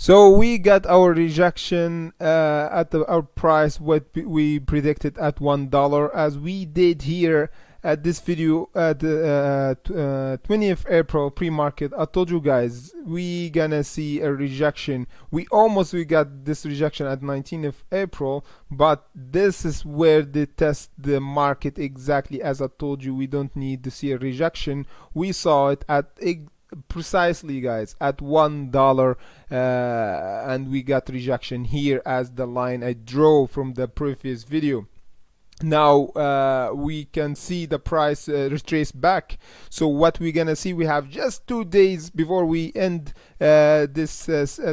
So we got our rejection at our price what we predicted at $1, as we did here at this video at the 20th April pre-market. I told you guys we gonna see a rejection. We got this rejection at 19th April, but this is where they test the market exactly as I told you. We don't need to see a rejection. We saw it at precisely, guys, at $1, and we got rejection here as the line I drew from the previous video. Now we can see the price retrace back. So what we're gonna see, we have just 2 days before we end this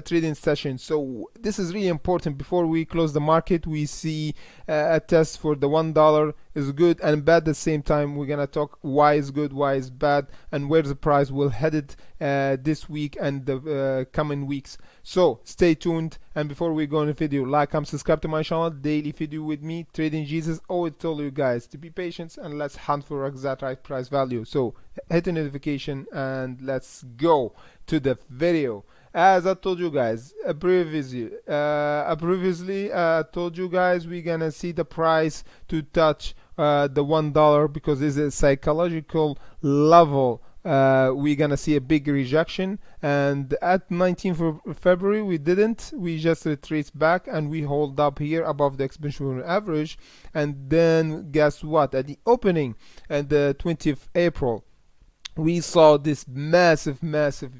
trading session. So this is really important. Before we close the market, we see a test for the $1 is good and bad at the same time. We're gonna talk why is good, why is bad, and where the price will headed this week and the coming weeks. So stay tuned, and before we go in the video, like and subscribe to my channel. Daily video with me, Trading Jesus. Always tell you guys to be patient and let's hunt for exact right price value. So hit the notification and let's go to the video. As I told you guys previously, I told you guys we're gonna see the price to touch the $1 because it's a psychological level. We're gonna see a big rejection, and at 19th of February we didn't. We just retraced back and we hold up here above the exponential average, and then guess what, at the opening and the 20th April we saw this massive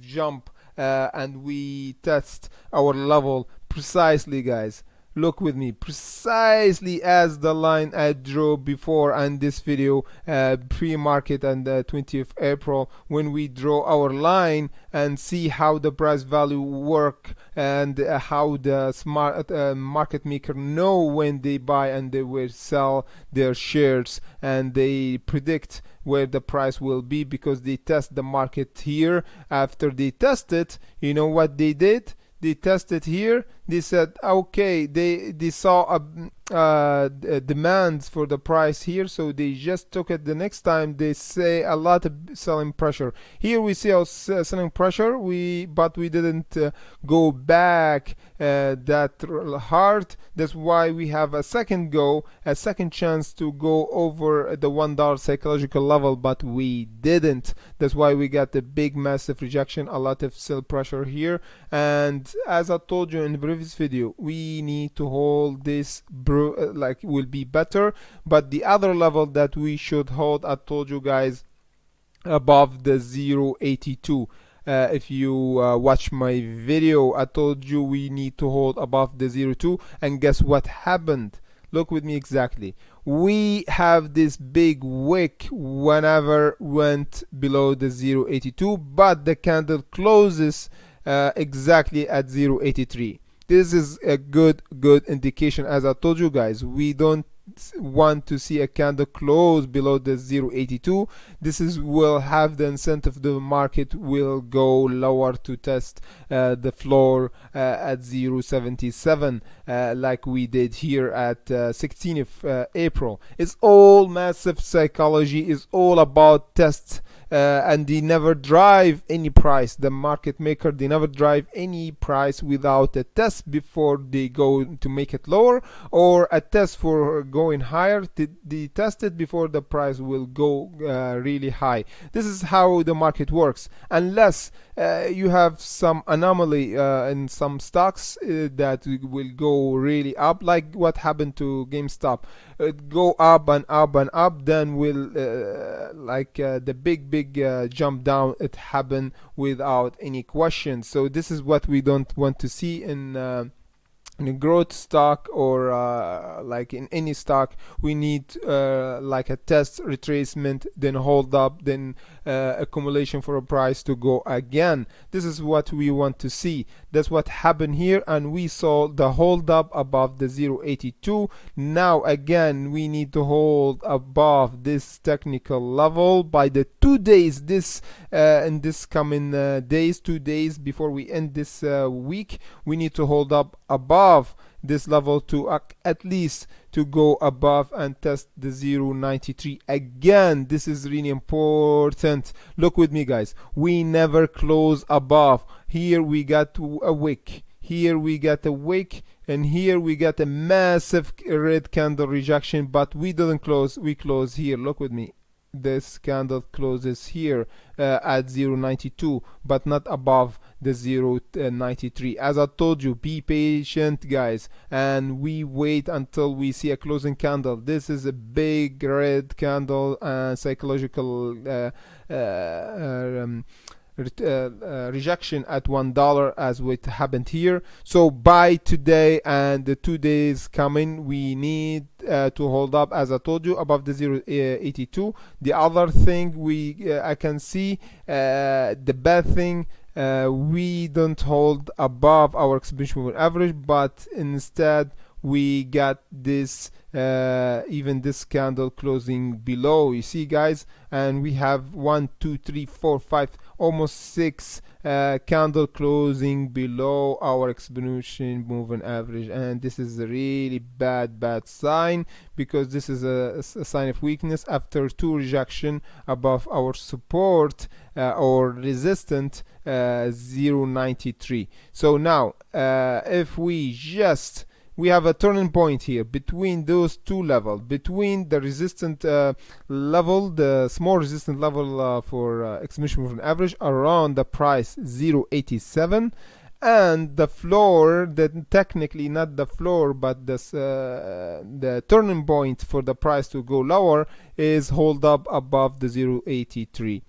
jump, and we test our level precisely, guys. Look with me, precisely as the line I drew before in this video, pre-market and the 20th April, when we draw our line and see how the price value work and how the smart market maker know when they buy and they will sell their shares, and they predict where the price will be because they test the market here. After they test it, you know what they did? They tested here. They said okay, they saw a demands for the price here, so they just took it. The next time they say a lot of selling pressure. Here we see our selling pressure, but we didn't go back that hard. That's why we have a second chance to go over the $1 psychological level, but we didn't. That's why we got the big massive rejection, a lot of sell pressure here. And as I told you in the previous video, we need to hold this like will be better, but the other level that we should hold, I told you guys, above the 0.82. If you watch my video, I told you we need to hold above the 0.2, and guess what happened? Look with me exactly. We have this big wick whenever went below the 0.82, but the candle closes exactly at 0.83. This is a good indication. As I told you guys, we don't want to see a candle close below the 0.82. This will have the incentive. The market will go lower to test the floor at 0.77, like we did here at 16th April. It's all massive psychology. It's all about tests. And they never drive any price. The market maker, they never drive any price without a test before they go to make it lower, or a test for going higher. They test it before the price will go really high. This is how the market works, unless you have some anomaly in some stocks that will go really up, like what happened to GameStop. It go up and up and up, then will the big jump down. It happened without any question. So this is what we don't want to see in a growth stock, or like in any stock. We need like a test, retracement, then hold up, then accumulation for a price to go again. This is what we want to see. That's what happened here, and we saw the hold up above the 0.82. Now again we need to hold above this technical level by the 2 days. This in this coming days, 2 days before we end this week, we need to hold up above this level to at least to go above and test the 0.93 again. This is really important. Look with me, guys. We never close above. Here we got a wick. here we got a wick, and here we got a massive red candle rejection, but we didn't close. We close here. Look with me. This candle closes here at 0.92, but not above the 0.93. As I told you, be patient, guys, and we wait until we see a closing candle. This is a big red candle and psychological rejection at $1, as what happened here. So buy today, and the 2 days coming we need to hold up, as I told you, above the 0.82. The other thing I can see, the bad thing, we don't hold above our exponential moving average, but instead we got this even this candle closing below, you see, guys, and we have 1 2 3 4 5 almost 6 candle closing below our exponential moving average, and this is a really bad sign, because this is a sign of weakness after 2 rejection above our support or resistant 0.93. So now if we have a turning point here between those two levels, between the resistant level, the small resistant level for exponential moving average around the price 0.87, and the floor, that technically not the floor, but the turning point for the price to go lower is hold up above the 0.83.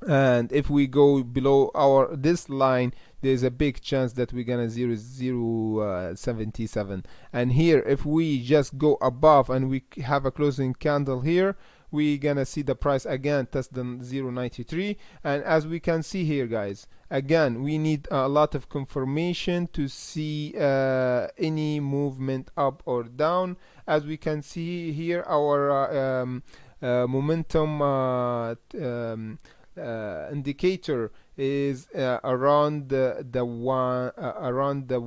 And if we go below this line, there's a big chance that we're gonna 0.77. And here, if we just go above and we have a closing candle here, we're gonna see the price again test the 0.93. And as we can see here, guys, again, we need a lot of confirmation to see any movement up or down. As we can see here, our momentum indicator is around the one around the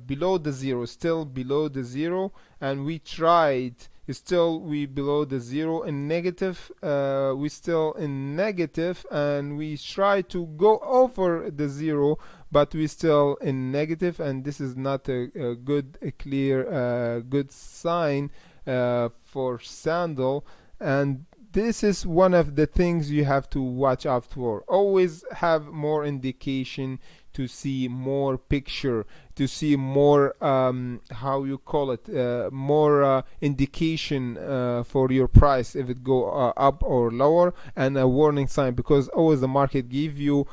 below the zero, still below the zero, and we tried, still we below the zero in negative, we still in negative, and we try to go over the zero, but we still in negative, and this is not a good, a clear good sign for Sundial. And this is one of the things you have to watch out for. Always have more indication, to see more picture, to see more how you call it, more indication for your price, if it go up or lower, and a warning sign, because always the market give you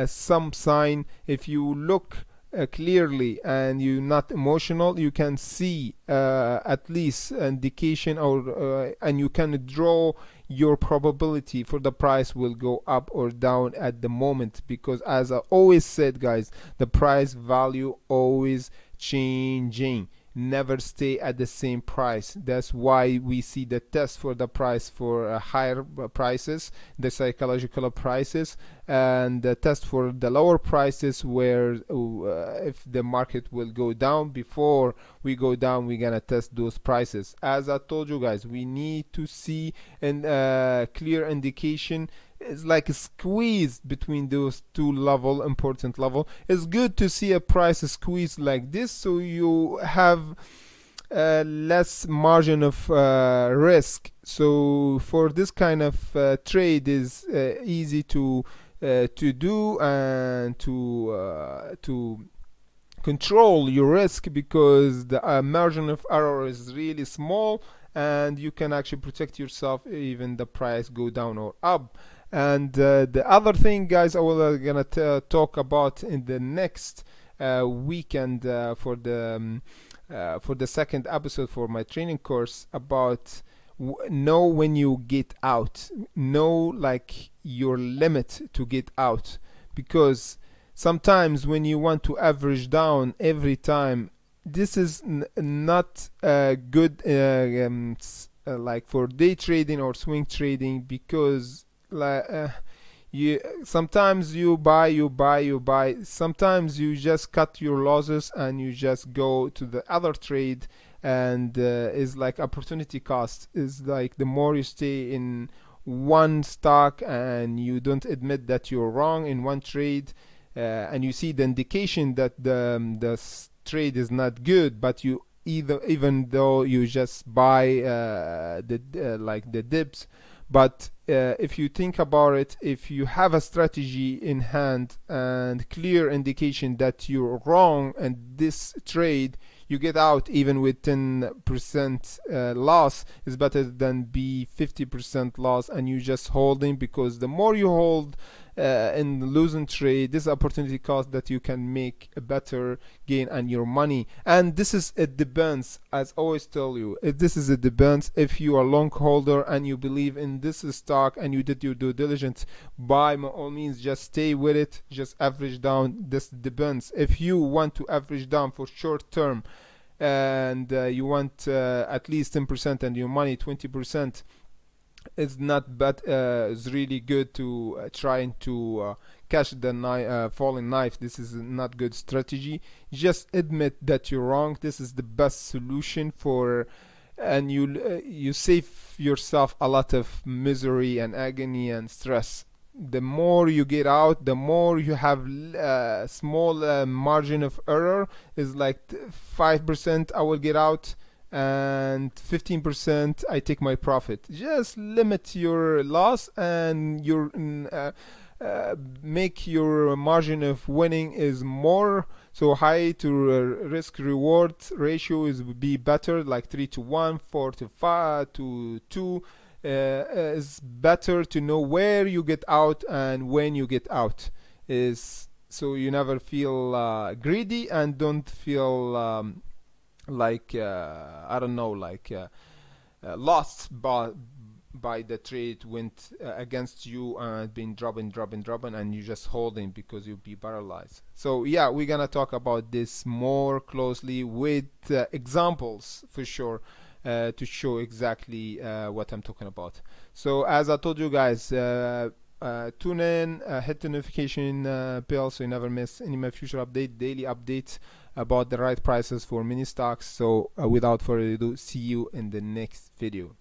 some sign. If you look clearly and you're not emotional, you can see at least indication, or and you can draw your probability for the price will go up or down at the moment, because as I always said, guys, the price value always changing, never stay at the same price. That's why we see the test for the price for higher prices, the psychological prices, and the test for the lower prices, where if the market will go down, before we go down, we're gonna test those prices. As I told you, guys, we need to see a clear indication. It's like a squeeze between those two important level. It's good to see a price squeeze like this, so you have less margin of risk. So for this kind of trade is easy to do, and to control your risk, because the margin of error is really small, and you can actually protect yourself even the price go down or up. And the other thing, guys, I will gonna talk about in the next weekend for the second episode for my training course, about know when you get out, know like your limit to get out, because sometimes when you want to average down every time, this is not good like for day trading or swing trading, because you sometimes you buy, sometimes you just cut your losses and you just go to the other trade, and is like opportunity cost, is like the more you stay in one stock and you don't admit that you're wrong in one trade, and you see the indication that the trade is not good, but you even though you just buy like the dips. But if you think about it, if you have a strategy in hand and clear indication that you're wrong and this trade you get out even with 10% loss, is better than be 50% loss and you just holding, because the more you hold in losing trade, this opportunity cost that you can make a better gain on your money. And this is, it depends, as always tell you, this is, it depends. If you are long holder and you believe in this stock and you did your due diligence, by all means just stay with it, just average down. This depends. If you want to average down for short term and you want at least 10% and your money 20%, it's not bad. It's really good to trying to catch the falling knife. This is not good strategy. Just admit that you're wrong. This is the best solution for, and you save yourself a lot of misery and agony and stress. The more you get out, the more you have small margin of error. Is like 5% I will get out and 15% I take my profit. Just limit your loss and your make your margin of winning is more so high to risk reward ratio is be better, like 3 to 1, 4 to 5 to 2. Is better to know where you get out and when you get out, is so you never feel greedy and don't feel like I don't know, like lost by the trade went against you and been dropping, and you just holding because you'll be paralyzed. So yeah, we're gonna talk about this more closely with examples for sure, to show exactly what I'm talking about. So as I told you guys, tune in, hit the notification bell so you never miss any of my future daily updates about the right prices for mini stocks. So without further ado, see you in the next video.